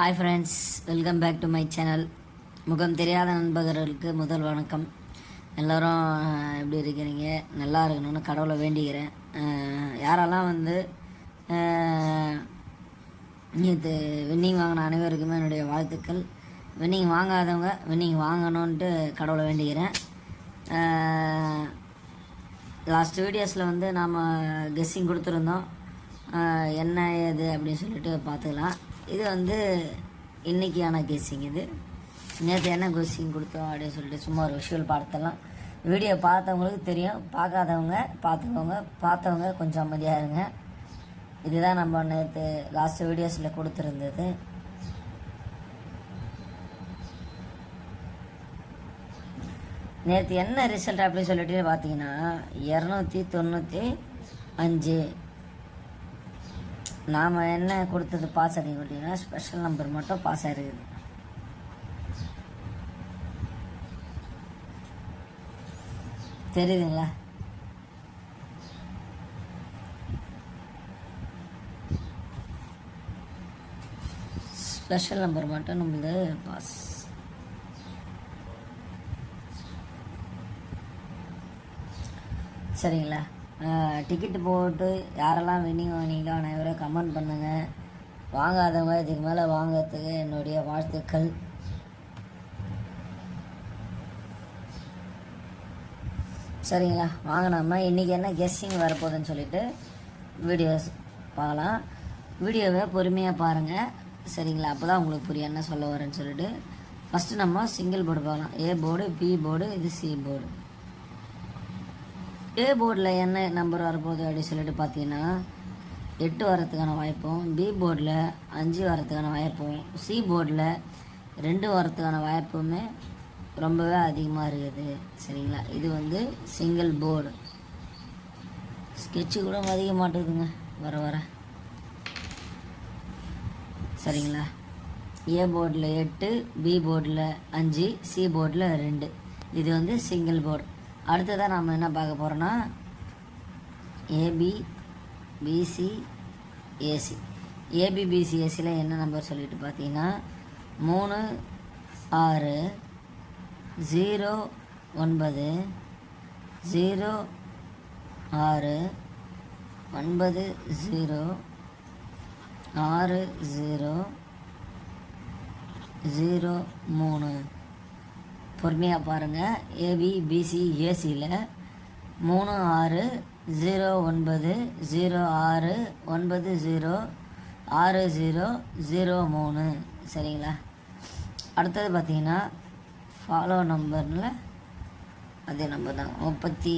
Hi friends, welcome back to my channel. முகம் தெரியாத நண்பர்களுக்கு முதல் வணக்கம். எல்லோரும் எப்படி இருக்கிறீங்க? நல்லா இருக்கணும்னு கடவுளை வேண்டிக்கிறேன். யாரெல்லாம் நேற்று வின்னிங் வாங்கின அனைவருக்குமே என்னுடைய வாழ்த்துக்கள். வின்னிங் வாங்காதவங்க வின்னிங் வாங்கணுன்ட்டு கடவுளை வேண்டிக்கிறேன். லாஸ்ட் வீடியோஸில் நாம் கெஸ்ஸிங் கொடுத்துருந்தோம். என்ன ஏது அப்படின்னு சொல்லிட்டு பார்த்துக்கலாம். இது இன்றைக்கியான கெஸ்ஸிங். இது நேற்று என்ன கெஸ்ஸிங் கொடுத்தோம் அப்படின்னு சொல்லிட்டு சும்மா ஒரு விஷுவல் பார்த்தலாம். வீடியோ பார்த்தவங்களுக்கு தெரியும், பார்க்காதவங்க பார்த்துக்கோங்க. பார்த்தவங்க கொஞ்சம் அமைதியாக இருங்க. இதுதான் நம்ம நேற்று லாஸ்ட் வீடியோஸில் கொடுத்துருந்தது. நேற்று என்ன ரிசல்ட் அப்படின்னு சொல்லிட்டு பார்த்தீங்கன்னா 295. நாம் என்ன கொடுத்தது பாஸ் அப்படின்னு பார்த்தீங்கன்னா ஸ்பெஷல் நம்பர் மட்டும் பாஸ் ஆகிருக்குது. தெரியுதுங்களா? ஸ்பெஷல் நம்பர் மட்டும் நம்மளது பாஸ். சரிங்களா? டிக்கெட்டு போட்டு யாரெல்லாம் வின்னிங் வாங்கினீங்களோ அனைவரும் கமெண்ட் பண்ணுங்கள். வாங்காதவங்க இதுக்கு மேலே வாங்கிறதுக்கு என்னுடைய வாழ்த்துக்கள். சரிங்களா? வாங்கினாம இன்றைக்கி என்ன கெஸ்ஸிங் வரப்போகுதுன்னு சொல்லிட்டு வீடியோஸ் பார்க்கலாம். வீடியோவை பொறுமையாக பாருங்கள். சரிங்களா? அப்போ தான் உங்களுக்கு புரியும் என்ன சொல்ல வரேன்னு சொல்லிட்டு. ஃபஸ்ட்டு நம்ம சிங்கிள் போர்டு பார்க்கலாம். ஏ போர்டு, பி போர்டு, இது சி போர்டு. ஏ போர்டில் என்ன நம்பர் வரப்போகுது அப்படின்னு சொல்லிட்டு பார்த்தீங்கன்னா 8 வரத்துக்கான வாய்ப்பும், பி போர்டில் 5 வரத்துக்கான வாய்ப்பும், சி போர்டில் 2 வரத்துக்கான வாய்ப்புமே ரொம்பவே அதிகமாக இருக்குது. சரிங்களா? இது சிங்கிள் போர்டு. ஸ்கெட்சு கூட அதிக மாட்டேங்குதுங்க வர வர. சரிங்களா? ஏ போர்டில் 8, பி போர்டில் 5, சி போர்டில் 2. இது சிங்கிள் போர்டு. அடுத்ததாக நாம் என்ன பார்க்க போகிறோன்னா AB, BC, AC. AB, BC, ஏசியில் என்ன நம்பர் சொல்லிட்டு பார்த்தீங்கன்னா 3, 6, 0, 9, 0, 6, 9, 0, 6, 0, 0, 3. பொறுமையாக பாருங்கள். ஏபி, பிசி, ஏசியில் 3, 6, 0, 9, 0, 6, 9, 0, 6, 0, 0, 3. சரிங்களா? அடுத்தது பார்த்தீங்கன்னா ஃபாலோ நம்பரில் அதே நம்பர் தான் 28,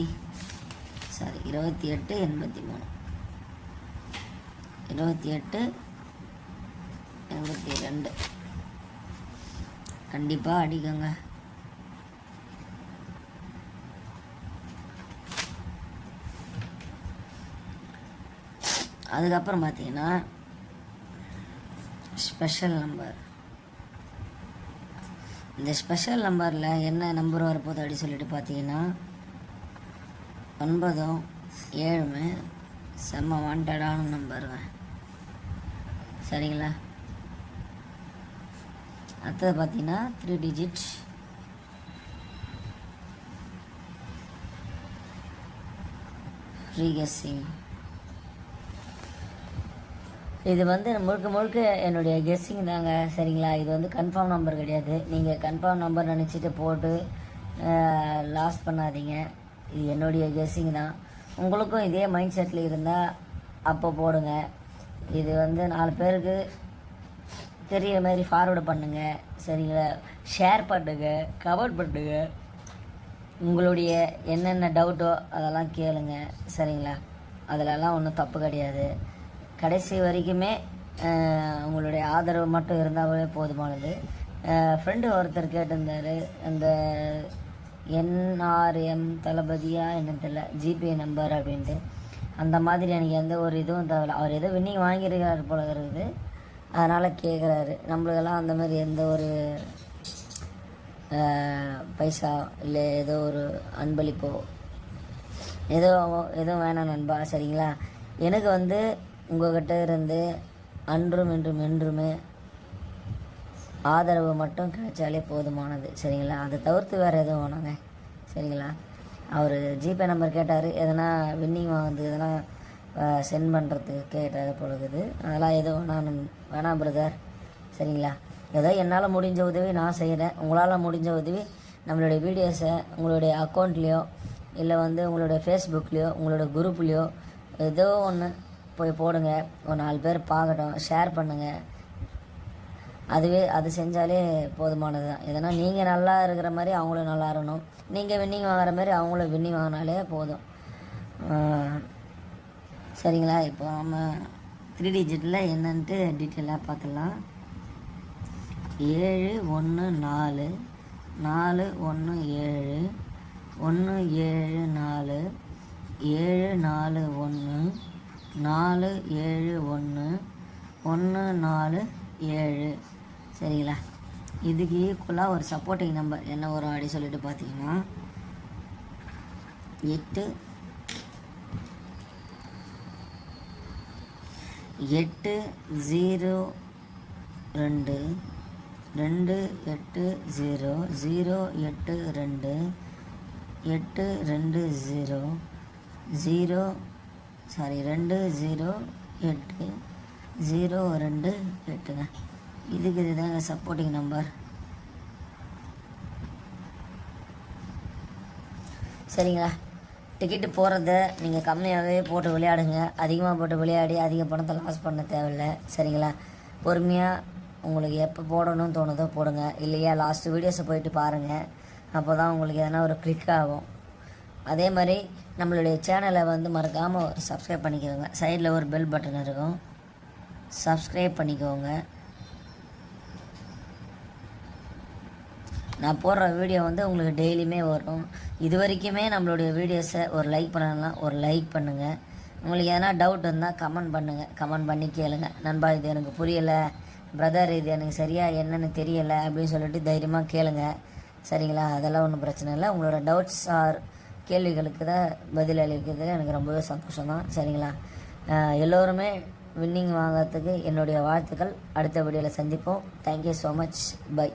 83. 28, 82. கண்டிப்பாக அடிக்குங்க. அதுக்கப்புறம் பார்த்தீங்கன்னா ஸ்பெஷல் நம்பர். இந்த ஸ்பெஷல் நம்பரில் என்ன நம்பர் வரப்போகுது அப்படி சொல்லிட்டு பார்த்தீங்கன்னா 9, 7 செம்ம வாண்டடான நம்பருங்க. சரிங்களா? அடுத்தது பார்த்தீங்கன்னா 3 டிஜிட். Free guessing. இது முழுக்க முழுக்க என்னுடைய கெஸ்ஸிங் தாங்க. சரிங்களா? இது கன்ஃபார்ம் நம்பர் கிடையாது. நீங்கள் கன்ஃபார்ம் நம்பர் நினச்சிட்டு போட்டு லாஸ் பண்ணாதீங்க. இது என்னுடைய கெஸ்ஸிங் தான். உங்களுக்கும் இதே மைண்ட் செட்டில் இருந்தால் அப்போ போடுங்க. இது 4 பேருக்கு தெரிகிற மாதிரி ஃபார்வேர்டு பண்ணுங்கள். சரிங்களா? ஷேர் பண்ணுங்கள், கமெண்ட் பண்ணுங்கள். உங்களுடைய என்னென்ன டவுட்டோ அதெல்லாம் கேளுங்க. சரிங்களா? அதிலெல்லாம் ஒன்றும் தப்பு கிடையாது. கடைசி வரைக்குமே உங்களுடைய ஆதரவு மட்டும் இருந்தாலே போதுமானது. ஃப்ரெண்டு ஒருத்தர் கேட்டிருந்தார், அந்த என்ஆர்எம் தளபதியாக என்ன தெரியல, ஜிபே நம்பர் அப்படின்ட்டு. அந்த மாதிரி எனக்கு எந்த ஒரு இதுவும் தேவையில்லை. அவர் ஏதோ வின்னிங் வாங்கியிருக்காரு போல இருக்குது, அதனால் கேட்குறாரு. நம்மளுக்கெல்லாம் அந்த மாதிரி எந்த ஒரு பைசா இல்லை ஏதோ ஒரு அன்பளிப்போ எதுவும் வேணாம் நண்பா. சரிங்களா? எனக்கு உங்கள்கிட்ட இருந்து அன்றும் இன்றும் என்றுமே ஆதரவு மட்டும் கிடைச்சாலே போதுமானது சரிங்களா. அதை தவிர்த்து வேறு எதுவும் வேணாங்க சரிங்களா. அவர் ஜிபே நம்பர் கேட்டார், எதனா வின்னிங் வந்து எதனா சென்ட் பண்ணுறதுக்கு கேட்டார் பொழுது, அதெல்லாம் எதுவும் வேணாம் பிரதர் சரிங்களா. ஏதோ என்னால் முடிஞ்ச உதவி நான் செய்கிறேன். உங்களால் முடிஞ்ச உதவி நம்மளுடைய வீடியோஸை உங்களுடைய அக்கௌண்ட்லேயோ இல்லை வந்து உங்களுடைய ஃபேஸ்புக்லேயோ உங்களோட குரூப்லேயோ ஏதோ ஒன்று போய் போடுங்க. ஒரு 4 பேர் பார்க்கட்டும், ஷேர் பண்ணுங்கள். அது செஞ்சாலே போதுமானது தான். எதனா நீங்கள் நல்லா இருக்கிற மாதிரி அவங்களும் நல்லா இருக்கணும், நீங்கள் வின்னிங் வாங்குற மாதிரி அவங்களும் வின்னிங் வாங்கினாலே போதும் சரிங்களா. இப்போ நம்ம 3 டிஜிட்டில் என்னன்ட்டு டீட்டெயிலாக பார்த்துடலாம். 714 417 174 741 471 147 சரிங்களா. இதுக்கு ஈக்குவலாக ஒரு சப்போர்ட்டிங் நம்பர் என்ன வரும் அப்படி சொல்லிட்டு பார்த்தீங்கன்னா 8 0 2 2 8 0 0 8 2 8 2 0 0 2 0 8 0 2 8ங்க. இதுக்கு இதுதாங்க சப்போர்ட்டிங் நம்பர் சரிங்களா. டிக்கெட்டு போகிறத நீங்கள் கம்மியாகவே போட்டு விளையாடுங்க. அதிகமாக போட்டு விளையாடி அதிக பணத்தை லாஸ் பண்ண தேவையில்லை சரிங்களா. பொறுமையாக உங்களுக்கு எப்போ போடணும்னு தோணுதோ போடுங்க. இல்லையா லாஸ்ட்டு வீடியோஸை போயிட்டு பாருங்கள், அப்போ தான் உங்களுக்கு எதனா ஒரு கிளிக் ஆகும். அதே மாதிரி நம்மளுடைய சேனலை வந்து மறக்காமல் சப்ஸ்கிரைப் பண்ணிக்கோங்க. சைடில் ஒரு பெல் பட்டன் இருக்கும், சப்ஸ்கிரைப் பண்ணிக்கோங்க. நான் போடுற வீடியோ வந்து உங்களுக்கு டெய்லியுமே வரும். இது வரைக்குமே நம்மளுடைய வீடியோஸை ஒரு லைக் பண்ணலாம், ஒரு லைக் பண்ணுங்கள். உங்களுக்கு எதனா டவுட் இருந்தால் கமெண்ட் பண்ணுங்கள், கமெண்ட் பண்ணி கேளுங்க. நண்பா இது எனக்கு புரியலை பிரதர், இது எனக்கு சரியாக என்னென்னு தெரியலை அப்படின்னு சொல்லிட்டு தைரியமாக கேளுங்க சரிங்களா. அதெல்லாம் ஒன்றும் பிரச்சனை இல்லை. உங்களோட டவுட்ஸ் ஆர் கேள்விகளுக்கு தான் பதில் அளிக்கிறது எனக்கு ரொம்பவே சந்தோஷம் தான் சரிங்களா. எல்லோருமே வின்னிங் வாங்கிறதுக்கு என்னுடைய வாழ்த்துக்கள். அடுத்த வீடியோவில் சந்திப்போம். Thank you so much. பை.